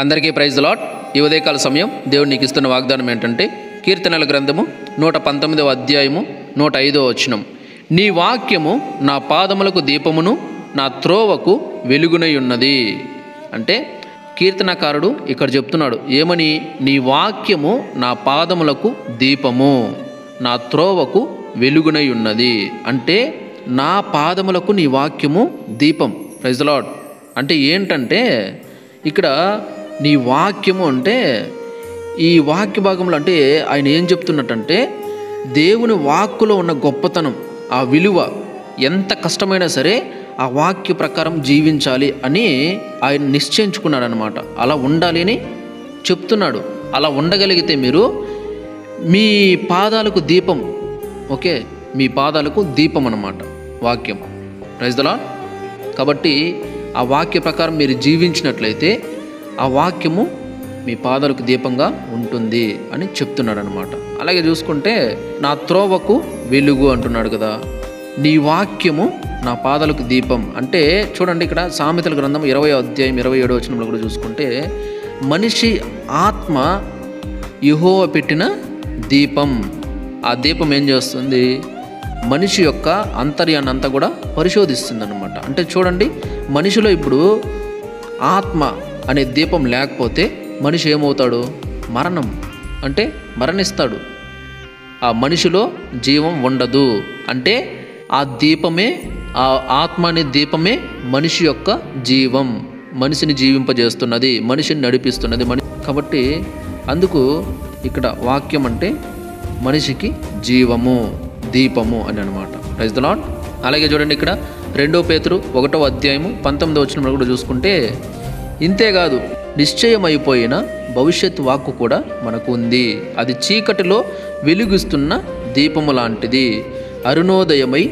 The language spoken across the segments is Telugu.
అందరికీ ప్రైజ్ ది లార్డ్. ఈ ఉదయకాల సమయం దేవుడు నీకు ఇస్తున్న వాగ్దానం ఏంటంటే కీర్తనల గ్రంథము 119వ అధ్యాయము 105వ వచనం. నీ వాక్యము నా పాదములకు దీపమును నా త్రోవకు వెలుగునై ఉన్నది. అంటే కీర్తనకారుడు ఇక్కడ చెప్తున్నాడు ఏమని? నీ వాక్యము నా పాదములకు దీపము నా త్రోవకు వెలుగునై ఉన్నది. అంటే నా పాదములకు నీ వాక్యము దీపం. Praise the Lord. అంటే ఏంటంటే ఇక్కడ నీ వాక్యము అంటే ఈ వాక్య భాగంలో అంటే ఆయన ఏం చెప్తున్నట్టంటే దేవుని వాక్కులో ఉన్న గొప్పతనం, ఆ విలువ, ఎంత కష్టమైనా సరే ఆ వాక్య ప్రకారం జీవించాలి అని ఆయన నిశ్చయించుకున్నాడు అనమాట. అలా ఉండాలి అని చెప్తున్నాడు. అలా ఉండగలిగితే మీరు మీ పాదాలకు దీపం. ఓకే, మీ పాదాలకు దీపం అన్నమాట వాక్యం. Praise the Lord. కాబట్టి ఆ వాక్య ప్రకారం మీరు జీవించినట్లయితే ఆ వాక్యము మీ పాదాలకు దీపంగా ఉంటుంది అని చెప్తున్నాడు అనమాట. అలాగే చూసుకుంటే నా త్రోవకు వెలుగు అంటున్నాడు కదా. నీ వాక్యము నా పాదాలకు దీపం అంటే చూడండి, ఇక్కడ సామెతల గ్రంథం 20వ అధ్యాయం 27వ వచనంలో కూడా చూసుకుంటే మనిషి ఆత్మ యెహోవా పెట్టిన దీపం. ఆ దీపం ఏం చేస్తుంది? మనిషి యొక్క అంతర్యాన్ని అంతా కూడా పరిశోధిస్తుంది అనమాట. అంటే చూడండి, మనిషిలో ఇప్పుడు ఆత్మ అనే దీపం లేకపోతే మనిషి ఏమవుతాడు? మరణం అంటే మరణిస్తాడు. ఆ మనిషిలో జీవం ఉండదు. అంటే ఆ దీపమే, ఆ ఆత్మ అనే దీపమే మనిషి యొక్క జీవం. మనిషిని జీవింపజేస్తున్నది, మనిషిని నడిపిస్తున్నది. కాబట్టి అందుకు ఇక్కడ వాక్యం అంటే మనిషికి జీవము, దీపము అని అనమాట. Praise the Lord. అలాగే చూడండి, ఇక్కడ 2 పేతురు 1వ అధ్యాయము 19వ వచనంలో కూడా చూసుకుంటే ఇంతేకాదు, నిశ్చయమైపోయిన భవిష్యత్ వాక్కు కూడా మనకు ఉంది. అది చీకటిలో వెలుగుస్తున్న దీపము లాంటిది. అరుణోదయమై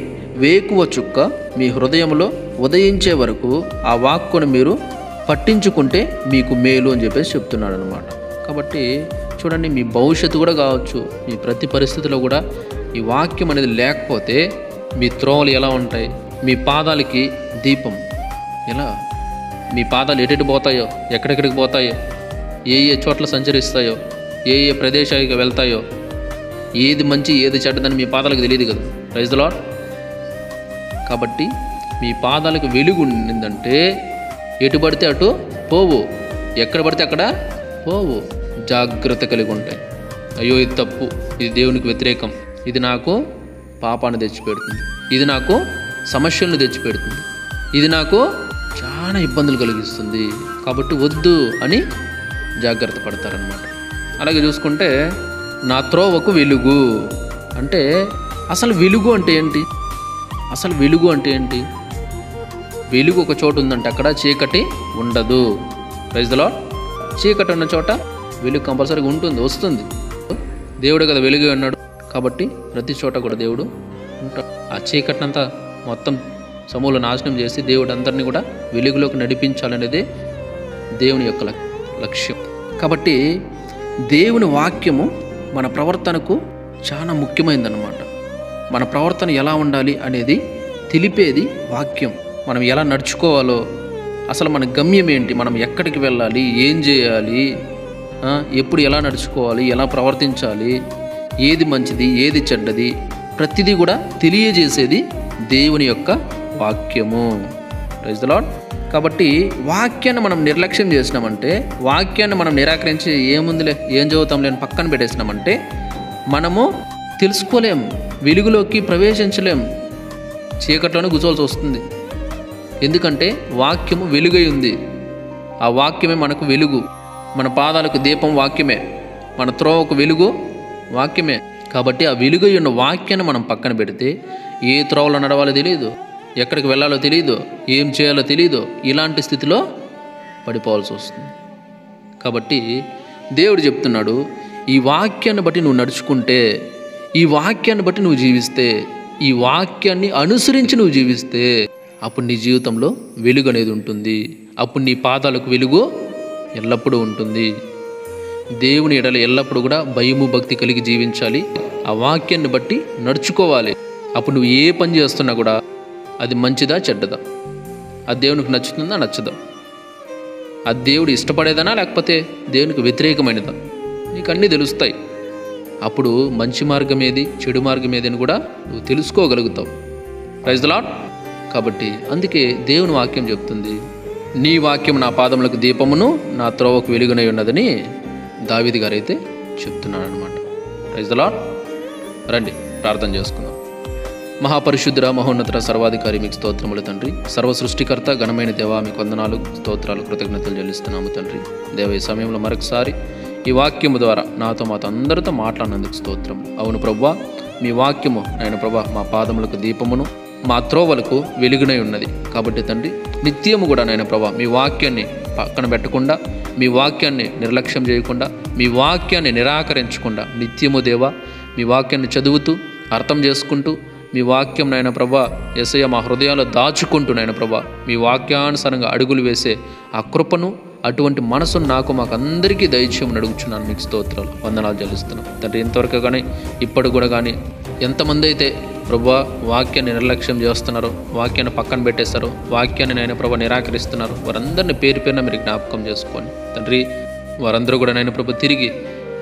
వేకువ చుక్క మీ హృదయంలో ఉదయించే వరకు ఆ వాక్కును మీరు పట్టించుకుంటే మీకు మేలు అని చెప్పేసి చెప్తున్నాడు అనమాట. కాబట్టి చూడండి, మీ భవిష్యత్తు కూడా కావచ్చు, మీ ప్రతి పరిస్థితిలో కూడా ఈ వాక్యం అనేది లేకపోతే మీ త్రోవలు ఎలా ఉంటాయి? మీ పాదాలకి దీపం ఎలా? మీ పాదాలు ఎటు పోతాయో, ఎక్కడెక్కడికి పోతాయో, ఏ ఏ చోట్ల సంచరిస్తాయో, ఏ ఏ ప్రదేశాలకు వెళ్తాయో, ఏది మంచి ఏది చెడ్డదని మీ పాదాలకు తెలియదు కదా. Praise the Lord. కాబట్టి మీ పాదాలకు వెలుగు ఉండిందంటే ఎటు పడితే అటు పోవు, ఎక్కడ పడితే అక్కడ పోవు. జాగ్రత్త కలిగి ఉంటాయి. అయ్యో ఇది తప్పు, ఇది దేవునికి వ్యతిరేకం, ఇది నాకు పాపాన్ని తెచ్చిపెడుతుంది, ఇది నాకు సమస్యలను తెచ్చిపెడుతుంది, ఇది నాకు చాలా ఇబ్బందులు కలిగిస్తుంది, కాబట్టి వద్దు అని జాగ్రత్త పడతారనమాట. అలాగే చూసుకుంటే నా త్రోవకు వెలుగు అంటే అసలు వెలుగు అంటే ఏంటి? అసలు వెలుగు అంటే ఏంటి? వెలుగు ఒక చోటు ఉందంటే అక్కడ చీకటి ఉండదు. Praise the Lord. చీకటి ఉన్న చోట వెలుగు కంపల్సరీగా ఉంటుంది, వస్తుంది. దేవుడే కదా వెలుగు అన్నాడు. కాబట్టి ప్రతి చోట కూడా దేవుడు ఉంటాడు. ఆ చీకటినంతా మొత్తం సమూల నాశనం చేసి దేవుడు అందరినీ కూడా వెలుగులోకి నడిపించాలనేదే దేవుని యొక్క లక్ష్యం. కాబట్టి దేవుని వాక్యము మన ప్రవర్తనకు చాలా ముఖ్యమైనదన్నమాట. మన ప్రవర్తన ఎలా ఉండాలి అనేది తెలిపేది వాక్యం. మనం ఎలా నడుచుకోవాలో, అసలు మన గమ్యం ఏంటి, మనం ఎక్కడికి వెళ్ళాలి, ఏం చేయాలి, ఎప్పుడు ఎలా నడుచుకోవాలి, ఎలా ప్రవర్తించాలి, ఏది మంచిది ఏది చెడ్డది, ప్రతిదీ కూడా తెలియజేసేది దేవుని యొక్క వాక్యము. Praise the Lord. కాబట్టి వాక్యాన్ని మనం నిర్లక్ష్యం చేసినామంటే, వాక్యాన్ని మనం నిరాకరించి ఏముందిలే ఏం చదువుతాంలే అని పక్కన పెట్టేసినామంటే మనము తెలుసుకోలేం, వెలుగులోకి ప్రవేశించలేం, చీకట్లోనే కూర్చోవలసి వస్తుంది. ఎందుకంటే వాక్యము వెలుగై ఉంది. ఆ వాక్యమే మనకు వెలుగు. మన పాదాలకు దీపం వాక్యమే, మన త్రోవకు వెలుగు వాక్యమే. కాబట్టి ఆ వెలుగై ఉన్న వాక్యాన్ని మనం పక్కన పెడితే ఏ త్రోవలో నడవాలో తెలియదు, ఎక్కడికి వెళ్ళాలో తెలియదు, ఏం చేయాలో తెలియదు, ఇలాంటి స్థితిలో పడిపోవాల్సి వస్తుంది. కాబట్టి దేవుడు చెప్తున్నాడు, ఈ వాక్యాన్ని బట్టి నువ్వు నడుచుకుంటే, ఈ వాక్యాన్ని బట్టి నువ్వు జీవిస్తే, ఈ వాక్యాన్ని అనుసరించి నువ్వు జీవిస్తే అప్పుడు నీ జీవితంలో వెలుగు అనేది ఉంటుంది. అప్పుడు నీ పాదాలకు వెలుగు ఎల్లప్పుడూ ఉంటుంది. దేవుని ఎడల ఎల్లప్పుడూ కూడా భయము భక్తి కలిగి జీవించాలి. ఆ వాక్యాన్ని బట్టి నడుచుకోవాలి. అప్పుడు నువ్వు ఏ పని చేస్తున్నా కూడా అది మంచిదా చెడ్డదా, అది దేవునికి నచ్చుతుందా నచ్చదా. అది దేవుడు ఇష్టపడేదనా లేకపోతే దేవునికి వ్యతిరేకమైనదా? నీకు అన్నీ తెలుస్తాయి. అప్పుడు మంచి మార్గం ఏది, చెడు మార్గం ఏది అని కూడా నువ్వు తెలుసుకోగలుగుతావు. Praise the Lord. కాబట్టి అందుకే దేవుని వాక్యం చెప్తుంది, నీ వాక్యం నా పాదములకు దీపమును నా త్రోవకు వెలుగునై ఉన్నదని దావీదు గారైతే చెప్తున్నాడు అనమాట. Praise the Lord. రండి ప్రార్థన చేసుకుందాం. మహాపరిశుద్ధుర మహోన్నతుడ సర్వాధికారి మీకు స్తోత్రములు తండ్రి. సర్వ సృష్టికర్త ఘనమైన దేవా మీకు వందనాలు, స్తోత్రాలు, కృతజ్ఞతలు చెల్లిస్తున్నాము తండ్రి. దేవ ఈ సమయంలో మరొకసారి ఈ వాక్యము ద్వారా నాతో మాతో అందరితో మాట్లాడినందుకు స్తోత్రం. అవును ప్రభువా, మీ వాక్యము నాయన ప్రభా మా పాదములకు దీపమును మా త్రోవలకు వెలుగునై ఉన్నది. కాబట్టి తండ్రి నిత్యము కూడా నాయన ప్రభా మీ వాక్యాన్ని పక్కన పెట్టకుండా, మీ వాక్యాన్ని నిర్లక్ష్యం చేయకుండా, మీ వాక్యాన్ని నిరాకరించకుండా నిత్యము దేవా మీ వాక్యాన్ని చదువుతూ అర్థం చేసుకుంటూ మీ వాక్యం నాయన ప్రభా యేసయ్య మా హృదయాల్లో దాచుకుంటూ నాయన ప్రభా మీ వాక్యానుసారంగా అడుగులు వేసే ఆ కృపను, అటువంటి మనసును నాకు మాకు అందరికీ దయచేయమని అడుగుచున్నాను. మీకు స్తోత్రాలు, వందనాలు చెల్లిస్తున్నాం తండ్రి. ఇంతవరకు కానీ ఇప్పుడు కూడా కానీ ఎంతమంది అయితే ప్రభా వాక్యాన్ని నిర్లక్ష్యం చేస్తున్నారో, వాక్యాన్ని పక్కన పెట్టేస్తారో, వాక్యాన్ని నాయన ప్రభా నిరాకరిస్తున్నారో, వారందరినీ పేరు పేరున మీరు జ్ఞాపకం చేసుకోండి తండ్రి. వారందరూ కూడా నాయన ప్రభా తిరిగి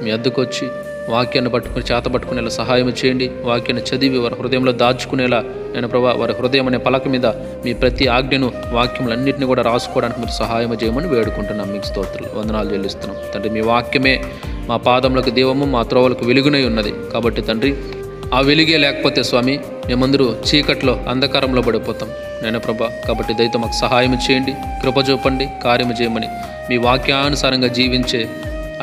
మీ అద్దకు వచ్చి వాక్యాన్ని పట్టుకుని చేత పట్టుకునేలా సహాయం చేయండి. వాక్యాన్ని చదివి వారి హృదయంలో దాచుకునేలా నేను ప్రభా వారి హృదయం అనే పలక మీద మీ ప్రతి ఆజ్ఞను, వాక్యములన్నింటినీ కూడా రాసుకోవడానికి మీరు సహాయం చేయమని వేడుకుంటున్నాం. మీకు స్తోత్రాలు, వందనాలు చెల్లిస్తున్నాం తండ్రి. మీ వాక్యమే మా పాదములకు దీపము, మా త్రోవలకు వెలుగునై ఉన్నది. కాబట్టి తండ్రి ఆ వెలుగే లేకపోతే స్వామి మేమందరూ చీకట్లో అంధకారంలో పడిపోతాం నేను ప్రభా. కాబట్టి దయతో మాకు సహాయం చేయండి, కృప చూపండి, కార్యము చేయమని, మీ వాక్యానుసారంగా జీవించే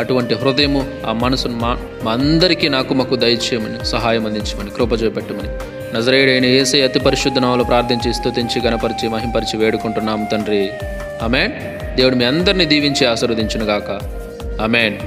అటువంటి హృదయము, ఆ మనసును మా అందరికీ నాకు మాకు దయచేయమని, సహాయం అందించమని, కృప చూపెట్టమని నజరేయుడైన యేసయ్య అతి పరిశుద్ధ నామములో ప్రార్థించి స్తుతించి గణపరిచి మహింపరిచి వేడుకుంటున్నాం తండ్రి. ఆమేన్. దేవుడు మీ అందరినీ దీవించి ఆశీర్వదించును గాక. ఆమేన్.